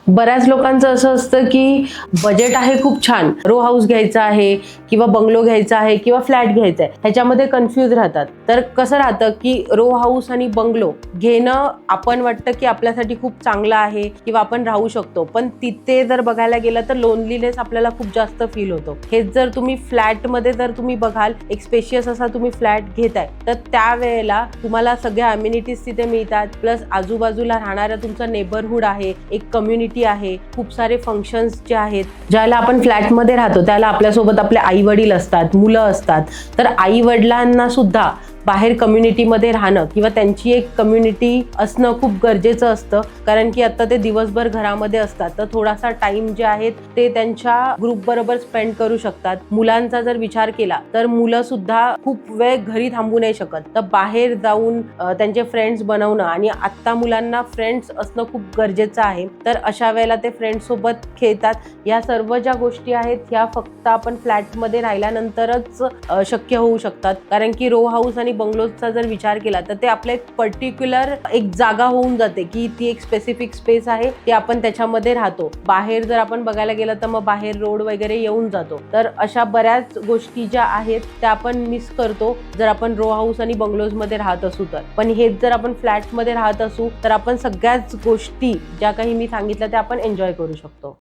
बऱ्याच लोकांचं असं असतं की बजेट आहे खूप छान, रो हाऊस घ्यायचा आहे किंवा बंगलो घ्यायचा आहे किंवा फ्लॅट घ्यायचा आहे, ह्याच्यामध्ये कन्फ्यूज राहतात. तर कसं राहतं की रो हाऊस आणि बंगलो घेणं आपण वाटतं की आपल्यासाठी खूप चांगलं आहे किंवा आपण राहू शकतो, पण तिथे जर बघायला गेलं तर लोनलीनेस आपल्याला खूप जास्त फील होतो. हेच जर तुम्ही फ्लॅटमध्ये जर तुम्ही बघाल, एक स्पेशियस असा तुम्ही फ्लॅट घेताय, तर त्यावेळेला तुम्हाला सगळ्या अम्युनिटीज तिथे मिळतात, प्लस आजूबाजूला राहणारा तुमचा नेबरहुड आहे, एक कम्युनिटी आहे, खूप सारे फंक्शन्स जे आहेत. ज्याला आपण फ्लॅटमध्ये राहतो त्याला आपल्यासोबत आपले आई वडील असतात, मुलं असतात, तर आई वडिलांना सुद्धा बाहेर कम्युनिटीमध्ये राहणं किंवा त्यांची एक कम्युनिटी असणं खूप गरजेचं असतं. कारण की आता ते दिवसभर घरामध्ये असतात, तर थोडासा टाइम जे आहेत ते त्यांच्या ग्रुप बरोबर स्पेंड करू शकतात. मुलांचा जर विचार केला तर मुलं सुद्धा खूप वेळ घरी थांबू नाही शकत, तर बाहेर जाऊन त्यांचे फ्रेंड्स बनवणं, आणि आत्ता मुलांना फ्रेंड्स असणं खूप गरजेचं आहे. तर अशा वेळेला ते फ्रेंड्स सोबत खेळतात. या सर्व ज्या गोष्टी आहेत ह्या फक्त आपण फ्लॅटमध्ये राहिल्यानंतरच शक्य होऊ शकतात. कारण की रो हाऊस आणि बंगलोजचा जर विचार केला तर ते आपल्या एक पर्टिक्युलर एक जागा होऊन जाते की ती एक स्पेसिफिक स्पेस आहे, ती आपण त्याच्यामध्ये राहतो. बाहेर जर आपण बघायला गेलं तर मग बाहेर रोड वगैरे येऊन जातो. तर अशा बऱ्याच गोष्टी ज्या आहेत त्या आपण मिस करतो जर आपण रो हाऊस आणि बंगलोजमध्ये राहत असू तर. पण हेच जर आपण फ्लॅटमध्ये राहत असू तर आपण सगळ्याच गोष्टी ज्या काही मी सांगितलं त्या आपण एन्जॉय करू शकतो.